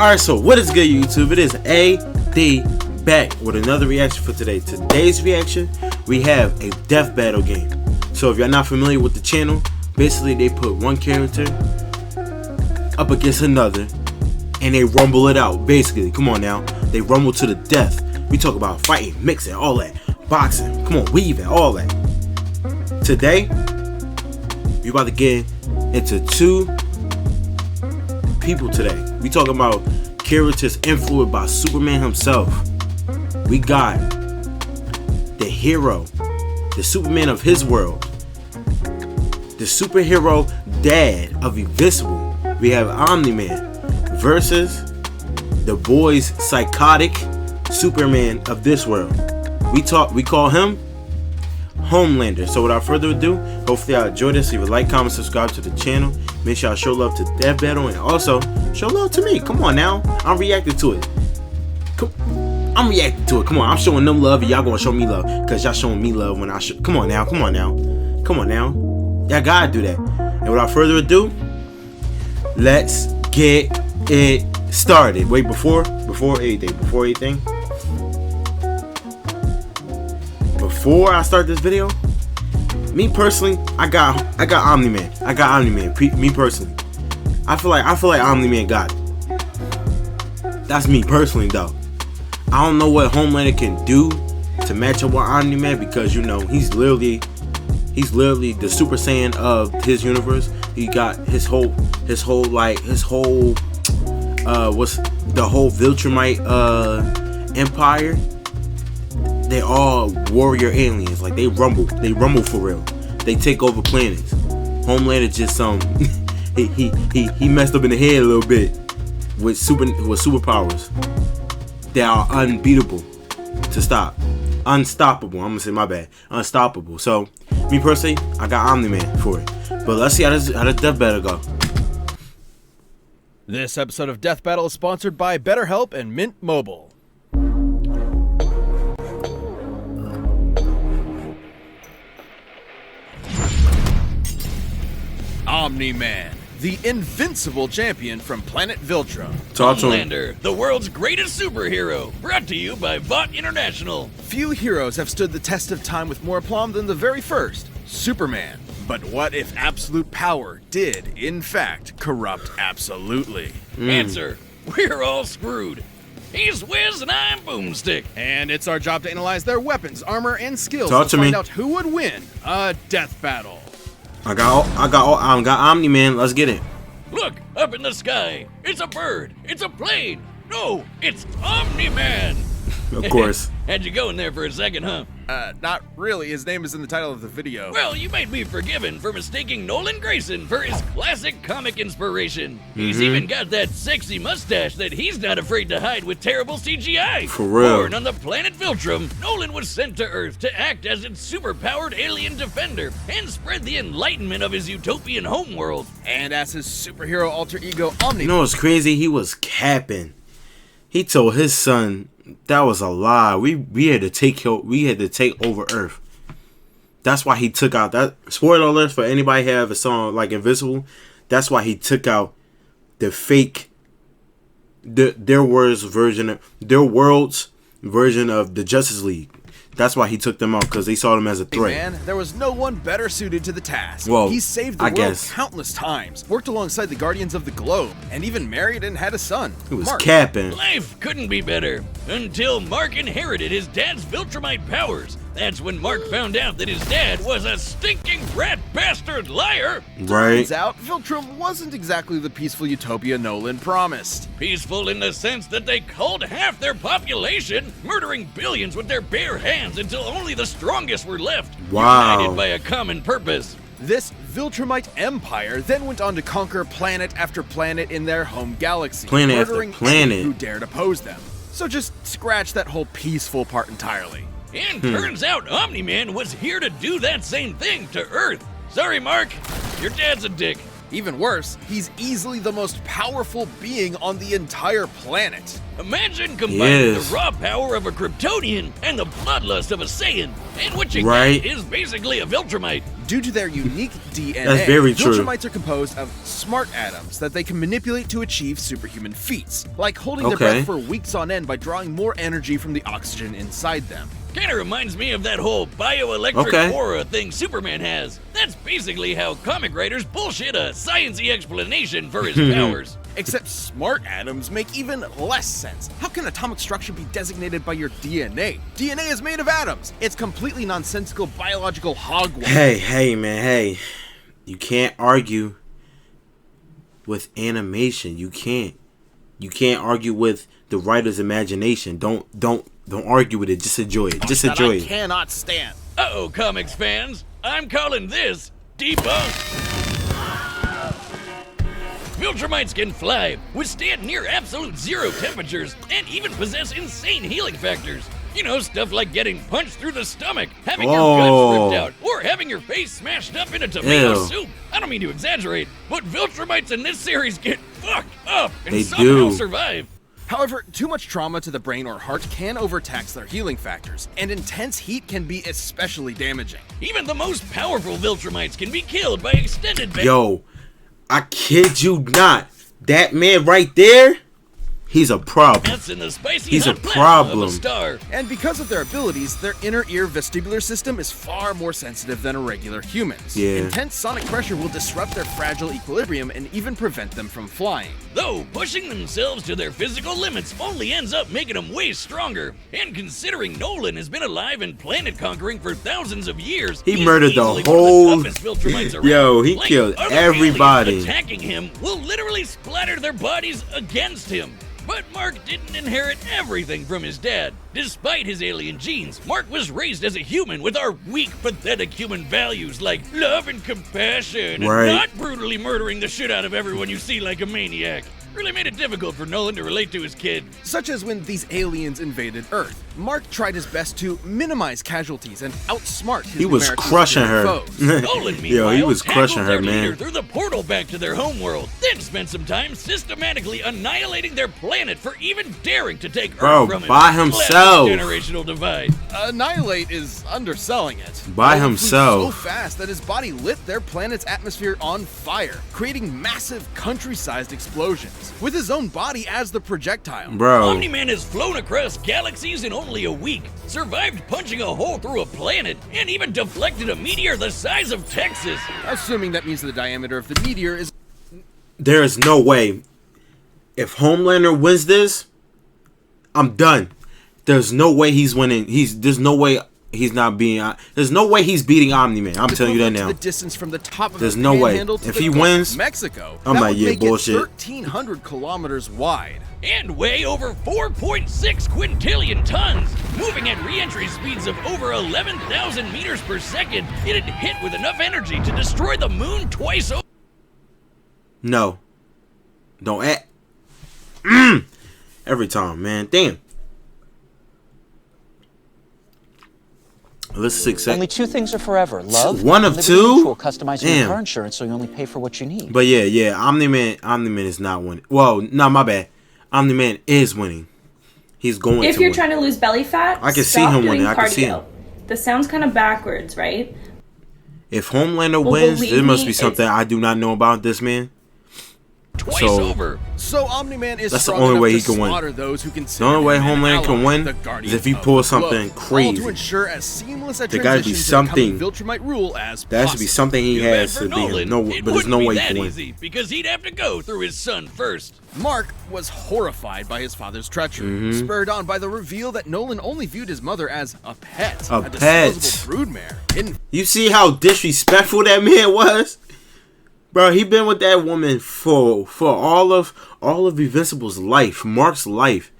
Alright, so what is good, YouTube? It is AD back with another reaction for today. Today's reaction, we have a death battle game. So if you're not familiar with the channel, basically they put one character up against another and they rumble it out. Basically, come on now, they rumble to the death. We talk about fighting, mixing, all that, boxing, come on, weaving, all that. Today, we about to get into two people today. We talking about characters influenced by Superman himself. We got the hero, the Superman of his world, the superhero dad of Invincible. We have Omni-Man versus the boy's psychotic Superman of this world. We call him Homelander. So without further ado, hopefully y'all enjoyed this. Leave a like, comment, subscribe to the channel. Make sure y'all show love to DeathBattle and also show love to me. Come on now, I'm reacting to it. I'm reacting to it. Come on, I'm showing them love and y'all gonna show me love because y'all showing me love when I show. Come on now, come on now, come on now. Y'all gotta do that. And without further ado, let's get it started. Wait, before anything. Before I start this video, me personally, I got Omni-Man. I got Omni-Man. Me personally, I feel like Omni-Man got it. That's me personally, though. I don't know what Homelander can do to match up with Omni-Man because you know he's literally the Super Saiyan of his universe. He got his whole what's the whole Viltrumite empire. They all warrior aliens. Like they rumble for real. They take over planets. Homelander just he messed up in the head a little bit with superpowers that are unbeatable to stop. Unstoppable. I'm gonna say my bad. Unstoppable. So me personally, I got Omni-Man for it. But let's see how this death battle go. This episode of Death Battle is sponsored by BetterHelp and Mint Mobile. Omni-Man, the invincible champion from planet Viltra. Homelander, the world's greatest superhero, brought to you by Vought International. Few heroes have stood the test of time with more aplomb than the very first, Superman. But what if absolute power did, in fact, corrupt absolutely? Answer, we're all screwed. He's Wiz and I'm Boomstick. And it's our job to analyze their weapons, armor, and skills to find out who would win a death battle. I got Omni-Man. Let's get it. Look, up in the sky. It's a bird. It's a plane. No, it's Omni-Man. Of course. Had you going there for a second, huh? Not really. His name is in the title of the video. Well, you might be forgiven for mistaking Nolan Grayson for his classic comic inspiration. He's even got that sexy mustache that he's not afraid to hide with terrible CGI. For real. Born on the planet Viltrum, Nolan was sent to Earth to act as its superpowered alien defender and spread the enlightenment of his utopian homeworld. And as his superhero alter ego, Omni-Man. You know what's crazy? He was capping. He told his son that was a lie. We had to take over Earth. That's why he took out that. Spoiler alert for anybody who have a song like Invincible. That's why he took out the fake, their world's version of the Justice League. That's why he took them out, because they saw them as a threat. Hey man, there was no one better suited to the task. Well, he saved the world countless times, worked alongside the Guardians of the Globe, and even married and had a son. He was Mark. capping. Life couldn't be better until Mark inherited his dad's Viltrumite powers. That's when Mark found out that his dad was a stinking rat bastard liar. Right. Turns out, Viltrum wasn't exactly the peaceful utopia Nolan promised. Peaceful in the sense that they culled half their population, murdering billions with their bare hands until only the strongest were left. Wow. United by a common purpose. This Viltrumite empire then went on to conquer planet after planet in their home galaxy, murdering anyone who dared oppose them. So just scratch that whole peaceful part entirely. And turns out Omni-Man was here to do that same thing to Earth. Sorry, Mark. Your dad's a dick. Even worse, he's easily the most powerful being on the entire planet. Imagine combining the raw power of a Kryptonian and the bloodlust of a Saiyan, and what you get is basically a Viltrumite. Due to their unique DNA, That's very true. Viltrumites are composed of smart atoms that they can manipulate to achieve superhuman feats, like holding their breath for weeks on end by drawing more energy from the oxygen inside them. Kinda reminds me of that whole bioelectric aura thing Superman has. That's basically how comic writers bullshit a science-y explanation for his powers. Except smart atoms make even less sense. How can atomic structure be designated by your DNA? DNA is made of atoms. It's completely nonsensical biological hogwash. Hey, man, hey. You can't argue with animation. You can't argue with the writer's imagination. Don't argue with it. Just enjoy it. Just enjoy it. I cannot stand. Uh-oh, comics fans. I'm calling this debunked. Viltrumites can fly, withstand near absolute zero temperatures, and even possess insane healing factors. You know, stuff like getting punched through the stomach, having your guts ripped out, or having your face smashed up in a tomato soup. I don't mean to exaggerate, but Viltrumites in this series get fucked up and somehow survive. However, too much trauma to the brain or heart can overtax their healing factors, and intense heat can be especially damaging. Even the most powerful Viltrumites can be killed by extended... Yo, I kid you not. That man right there, he's a problem. That's in the spicy he's a hot problem. Of a star. And because of their abilities, their inner ear vestibular system is far more sensitive than a regular human's. Yeah. Intense sonic pressure will disrupt their fragile equilibrium and even prevent them from flying. Though pushing themselves to their physical limits only ends up making them way stronger. And considering Nolan has been alive and planet conquering for thousands of years, he murdered the whole... Yo, he killed everybody. Attacking him will literally splatter their bodies against him. But Mark didn't inherit everything from his dad. Despite his alien genes, Mark was raised as a human with our weak, pathetic human values like love and compassion, and not brutally murdering the shit out of everyone you see like a maniac. Really made it difficult for Nolan to relate to his kid. Such as when these aliens invaded Earth. Mark tried his best to minimize casualties and outsmart his crushing her. Nolan, Yo, he was crushing her, man. Through the portal back to their homeworld, then spent some time systematically annihilating their planet for even daring to take Earth from him. By himself. Generational divide. Annihilate is underselling it. By himself. So fast that his body lit their planet's atmosphere on fire, creating massive country-sized explosions. With his own body as the projectile. Bro. Omni-Man has flown across galaxies in only a week, survived punching a hole through a planet, and even deflected a meteor the size of Texas. Assuming that means the diameter of the meteor is... There is no way. If Homelander wins this, I'm done. There's no way he's winning. There's no way he's not being... There's no way he's beating Omni-Man. I'm telling you that now. The distance from the top of there's no way. If he wins, Mexico, I'm like, yeah, bullshit. 1,300 kilometers wide. And weigh over 4.6 quintillion tons. Moving at re-entry speeds of over 11,000 meters per second, it'd hit with enough energy to destroy the moon twice over. No. Don't act. Every time, man. Damn. Let's 6 seconds. Only two things are forever: love. One of two. Customize your car insurance so you only pay for what you need. But yeah. Omni-Man is not winning. Well, no, my bad. Omni-Man is winning. He's going. If you're trying to lose belly fat, I can see him winning. I can see him. This sounds kind of backwards, right? If Homelander wins, there must be something I do not know about this man. Twice over. So Omni-Man is that's the only way he can win. Those who the only way Homelander can win is if he pulls something crazy. To ensure as seamless a there got to be something. Viltrumite rule as there has to be something he has to be him. No, but there's no way he can win. Because he'd have to go through his son first. Mark was horrified by his father's treachery, spurred on by the reveal that Nolan only viewed his mother as a pet, a disposable broodmare. You see how disrespectful that man was? Bro, he been with that woman for all of Invincible's life, Mark's life.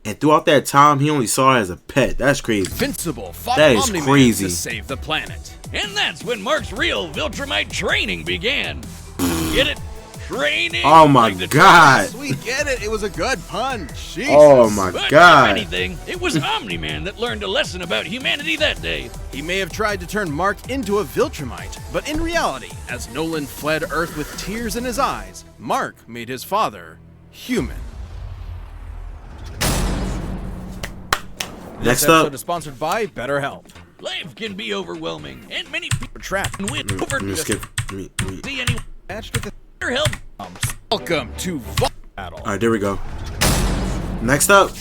And throughout that time, he only saw her as a pet. That's crazy. Invincible fought that is Omni-Man crazy. To save the planet. And that's when Mark's real Viltrumite training began. Get it? Training. Oh my god. We get it. It was a good pun. Jesus. Oh my god. If anything, it was Omni-Man that learned a lesson about humanity that day. He may have tried to turn Mark into a Viltrumite, but in reality, as Nolan fled Earth with tears in his eyes, Mark made his father human. Next this episode up is sponsored by BetterHelp. Life can be overwhelming, and many people are trapped with see anyone matched with their help. Welcome to DeathBattle. Alright, there we go. Next up,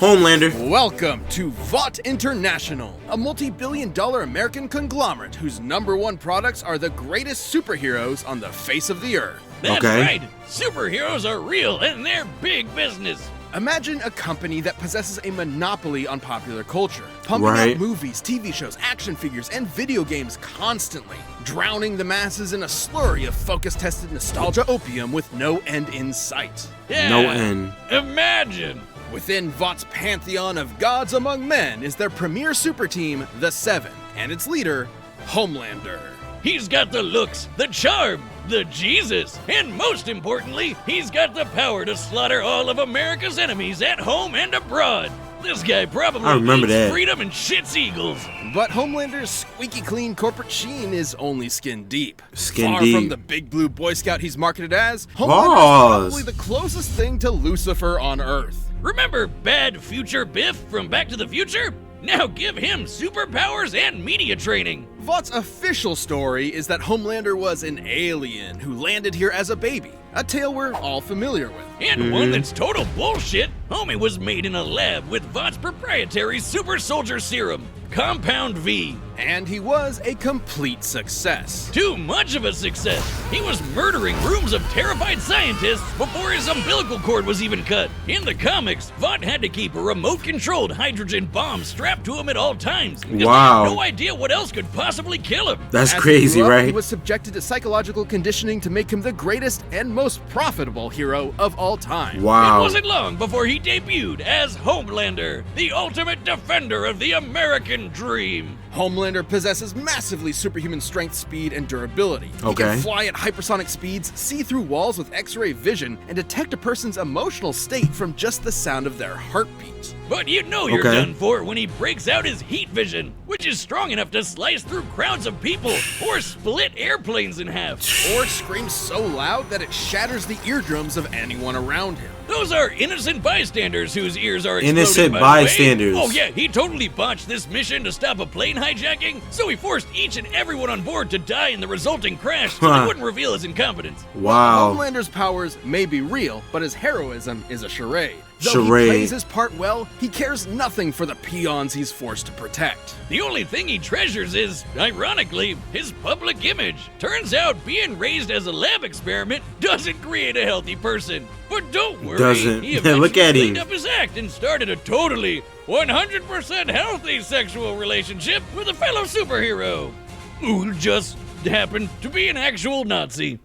Homelander. Welcome to Vought International, a multi-billion-dollar American conglomerate whose #1 products are the greatest superheroes on the face of the earth. That's right. Superheroes are real, and they're big business. Imagine a company that possesses a monopoly on popular culture, pumping out movies, TV shows, action figures, and video games constantly, drowning the masses in a slurry of focus-tested nostalgia opium with no end in sight. Yeah, no end. Imagine. Within Vought's pantheon of gods among men is their premier super team, the Seven, and its leader, Homelander. He's got the looks, the charm, the Jesus, and most importantly, he's got the power to slaughter all of America's enemies at home and abroad. This guy probably eats freedom and shits eagles. But Homelander's squeaky clean corporate sheen is only skin deep. Far from the big blue Boy Scout he's marketed as, Homelander is probably the closest thing to Lucifer on Earth. Remember Bad Future Biff from Back to the Future? Now give him superpowers and media training. Vought's official story is that Homelander was an alien who landed here as a baby, a tale we're all familiar with. And one that's total bullshit. Homie was made in a lab with Vought's proprietary super soldier serum, Compound V. And he was a complete success. Too much of a success. He was murdering rooms of terrified scientists before his umbilical cord was even cut. In the comics, Vought had to keep a remote-controlled hydrogen bomb strapped to him at all times. Wow. They had no idea what else could possibly kill him. That's crazy, right? He was subjected to psychological conditioning to make him the greatest and most profitable hero of all time. Wow. It wasn't long before he debuted as Homelander, the ultimate defender of the American dream. Homelander possesses massively superhuman strength, speed, and durability. He can fly at hypersonic speeds, see through walls with X-ray vision, and detect a person's emotional state from just the sound of their heartbeat. But you know you're done for when he breaks out his heat vision, which is strong enough to slice through crowds of people or split airplanes in half. Or screams so loud that it shatters the eardrums of anyone around him. Those are innocent bystanders whose ears are exploding. Innocent bystanders. Oh yeah, he totally botched this mission to stop a plane hijacking, so he forced each and everyone on board to die in the resulting crash so he wouldn't reveal his incompetence. Wow. Homelander's powers may be real, but his heroism is a charade. Though he plays his part well, he cares nothing for the peons he's forced to protect. The only thing he treasures is, ironically, his public image. Turns out being raised as a lab experiment doesn't create a healthy person. But don't worry, he eventually Look at him. cleaned up his act and started a totally 100% healthy sexual relationship with a fellow superhero who just happened to be an actual Nazi.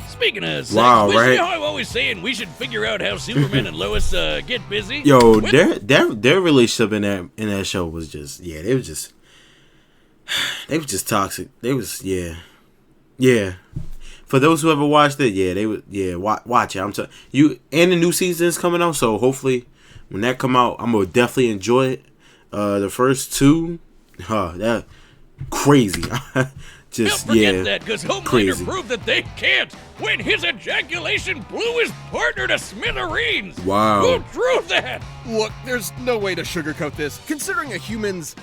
Speaking of sex, you know how I'm always saying we should figure out how Superman and Lois get busy? Yo, their relationship in that show was just they were just toxic. They was yeah. For those who ever watched it, watch it. I'm telling you, and the new season is coming out, so hopefully when that come out, I'm gonna definitely enjoy it. The first two, that crazy. Just forget that, because Homelander proved that they can't when his ejaculation blew his partner to smithereens. Wow. Who drew that? Look, there's no way to sugarcoat this. Considering a human's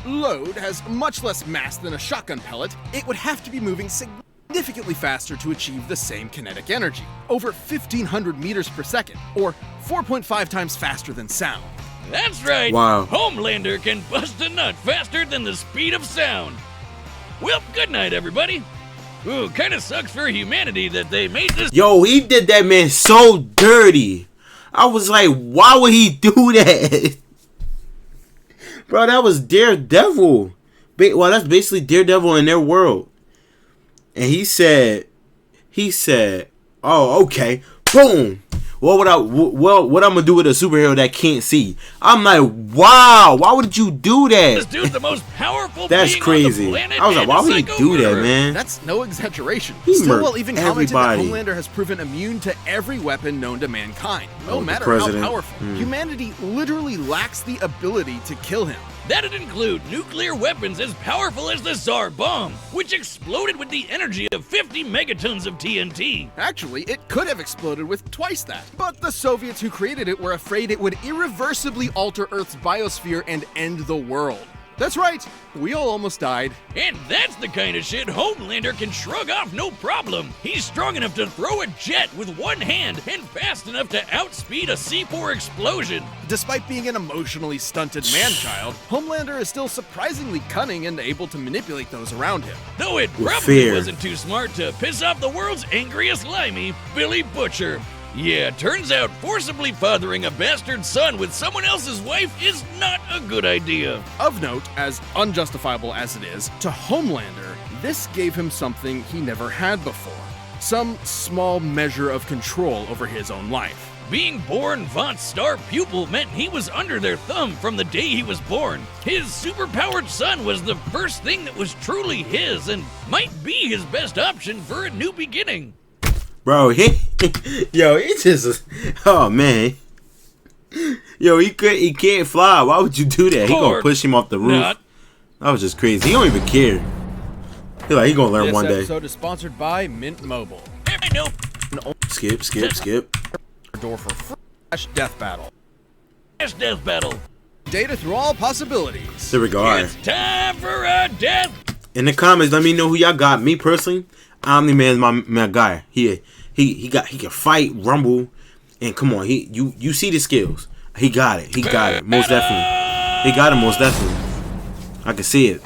load has much less mass than a shotgun pellet, it would have to be moving significantly faster to achieve the same kinetic energy, over 1,500 meters per second, or 4.5 times faster than sound. That's right. Wow. Homelander can bust a nut faster than the speed of sound. Well, good night, everybody. Ooh, kind of sucks for humanity that they made this. Yo, he did that man so dirty. I was like, why would he do that? Bro, that was Daredevil. Well, that's basically Daredevil in their world. And he said, oh, okay, boom. What I'm gonna do with a superhero that can't see? I'm like, wow, why would you do that? This dude's the most powerful That's being crazy. On the planet. I was like, why would he do that, man? That's no exaggeration. He Stillwell even commented that everybody. Homelander has proven immune to every weapon known to mankind. No matter how powerful, humanity literally lacks the ability to kill him. That'd include nuclear weapons as powerful as the Tsar bomb, which exploded with the energy of 50 megatons of TNT. Actually, it could have exploded with twice that. But the Soviets who created it were afraid it would irreversibly alter Earth's biosphere and end the world. That's right, we all almost died. And that's the kind of shit Homelander can shrug off no problem. He's strong enough to throw a jet with one hand and fast enough to outspeed a C4 explosion. Despite being an emotionally stunted man-child, Homelander is still surprisingly cunning and able to manipulate those around him. Though it probably wasn't too smart to piss off the world's angriest limey, Billy Butcher. Yeah, turns out forcibly fathering a bastard son with someone else's wife is not a good idea. Of note, as unjustifiable as it is, to Homelander, this gave him something he never had before. Some small measure of control over his own life. Being born Vought's star pupil meant he was under their thumb from the day he was born. His superpowered son was the first thing that was truly his and might be his best option for a new beginning. Bro, he just, oh man. Yo, he can't fly. Why would you do that? He gonna push him off the roof. That was just crazy. He don't even care. He gonna learn one day. This episode is sponsored by Mint Mobile. Skip. Door for DeathBattle. DeathBattle. Data through all possibilities. There we go. All right. It's time for a death. In the comments, let me know who y'all got. Me personally, Omni-Man is my guy. He can fight, rumble, and come on, you see the skills. He got it. He got it. Most definitely. He got it most definitely. I can see it.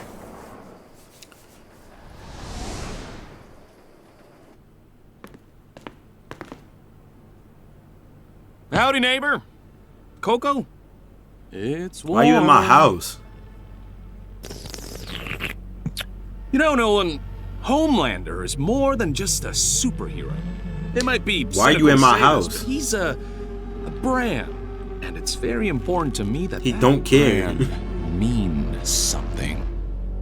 Howdy, neighbor. Coco? It's warm. Why are you in my house? You know, Nolan, Homelander is more than just a superhero. It might be. Why are you in my house? But he's a brand, and it's very important to me that he don't care. Brand means something.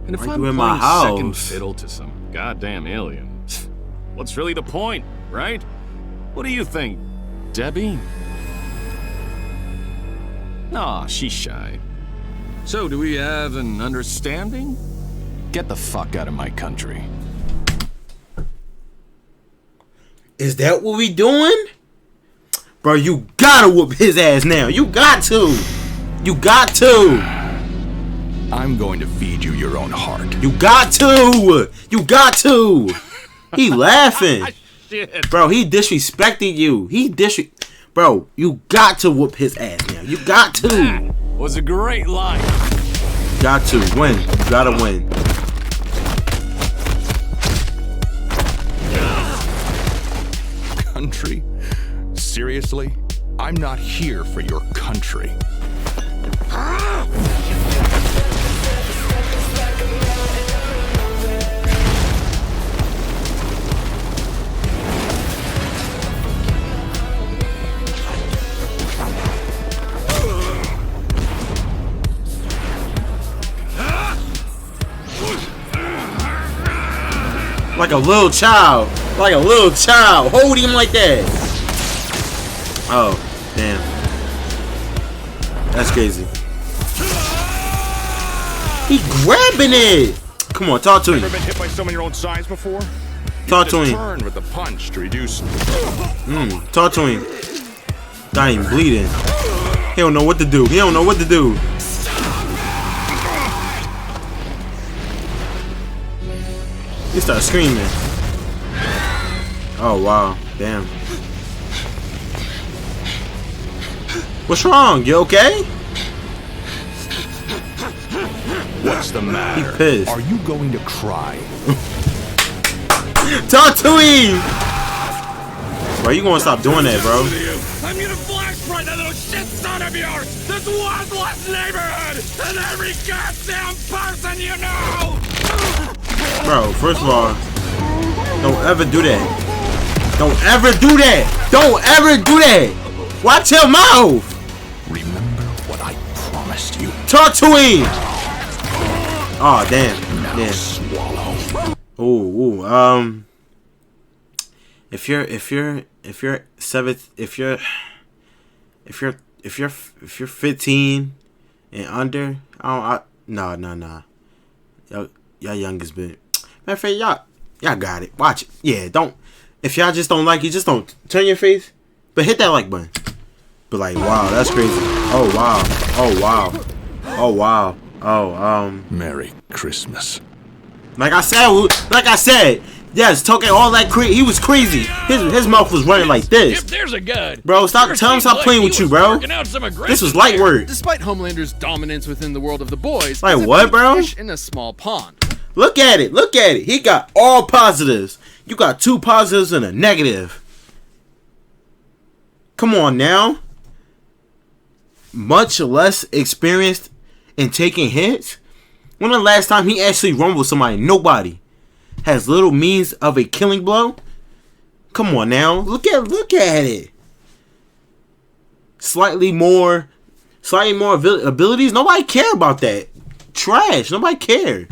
And if I'm in playing my house? second fiddle to some goddamn alien, what's really the point, right? What do you think, Debbie? Aw, she's shy. So, do we have an understanding? Get the fuck out of my country. Is that what we doing? Bro, you gotta whoop his ass now. You got to. You got to. I'm going to feed you your own heart. You got to. You got to. He laughing. Shit. Bro, he disrespected you. Bro, you got to whoop his ass now. You got to. That was a great line. Got to win. You gotta win. Country? Seriously? I'm not here for your country. Like a little child. Like a little child. Hold him like that. Oh, damn. That's crazy. He grabbing it. Come on, talk to him. Ever been hit by someone your own size before? Talk to him. Turn with the punch to reduce. Talk to him. Not even bleeding. He don't know what to do. He don't know what to do. He started screaming. Oh wow, damn. What's wrong? You okay? What's the matter? He pissed. Are you going to cry? Talk to him! Bro, you gonna stop doing that, bro. I'm gonna flash right that little shit son of yours! This worthless neighborhood! And every goddamn person you know! Bro, first of all, don't ever do that. Don't ever do that! Don't ever do that! Watch your mouth! Remember what I promised you. Talk to him! Oh damn. Now Yeah. swallow. Ooh, if you're 15 and under, no. Y'all youngest bit. Matter of fact, y'all got it. Watch it. Yeah, don't. If y'all just don't like it, just don't turn your face. But hit that like button. But like, wow, that's crazy. Oh wow. Oh wow. Oh wow. Merry Christmas. Like I said, yes, talking all that he was crazy. His mouth was running like this. If there's a god, bro, stop playing with you, bro. This was light work. Despite Homelander's dominance within the world of the boys, like what, bro? Fish in a small pond. Look at it. Look at it. He got all positives. You got 2 positives and a negative. Come on now. Much less experienced in taking hits. When the last time he actually rumbled somebody? Nobody. Has little means of a killing blow. Come on now. Look at it. Slightly more abilities. Nobody care about that. Trash. Nobody care.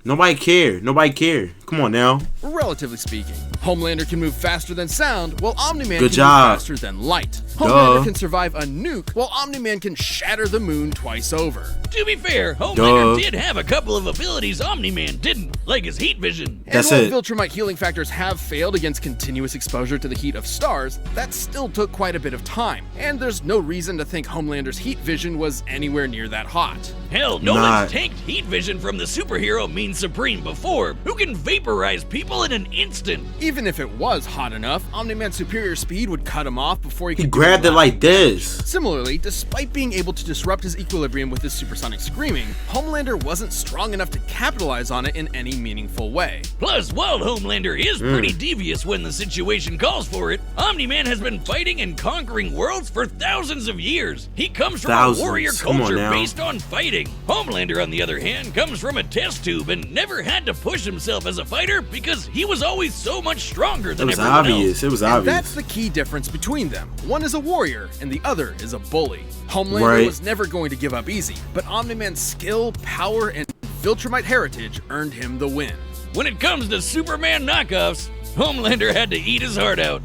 Nobody care. Come on now. Relatively speaking, Homelander can move faster than sound, while Omni-Man can move faster than light. Duh. Homelander can survive a nuke, while Omni-Man can shatter the moon twice over. To be fair, Homelander did have a couple of abilities Omni-Man didn't, like his heat vision. And while Viltrumite healing factors have failed against continuous exposure to the heat of stars, that still took quite a bit of time, and there's no reason to think Homelander's heat vision was anywhere near that hot. Hell, no one's tanked heat vision from the superhero Mean Supreme before, who can vaporize people in an instant. Even if it was hot enough, Omni-Man's superior speed would cut him off before he could grabbed it like this. Similarly, despite being able to disrupt his equilibrium with his supersonic screaming, Homelander wasn't strong enough to capitalize on it in any meaningful way. Plus, while Homelander is pretty devious when the situation calls for it, Omni-Man has been fighting and conquering worlds for thousands of years. He comes from a warrior culture based on fighting. Homelander, on the other hand, comes from a test tube and never had to push himself as a fighter because he was always so much stronger than everyone else. It was obvious. That's the key difference between them. One is a warrior and the other is a bully. Homelander was never going to give up easy, but Omni-Man's skill, power, and Viltrumite heritage earned him the win. When it comes to Superman knockoffs, Homelander had to eat his heart out.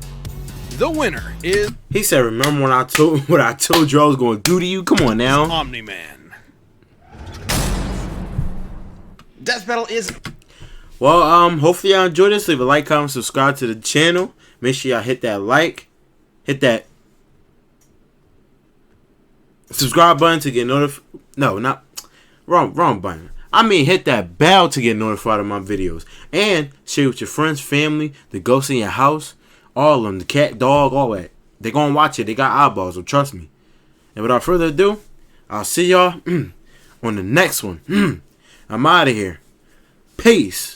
The winner is... He said, remember what I told you I was going to do to you? Come on now. Omni-Man. Death Battle is... Well, hopefully y'all enjoyed this. Leave a like, comment, subscribe to the channel. Make sure y'all hit that like. Hit that subscribe button to get notified. No, not wrong button. I mean, hit that bell to get notified of my videos. And share with your friends, family, the ghosts in your house, all of them, the cat, dog, all that. They're going to watch it. They got eyeballs, so trust me. And without further ado, I'll see y'all on the next one. I'm out of here. Peace.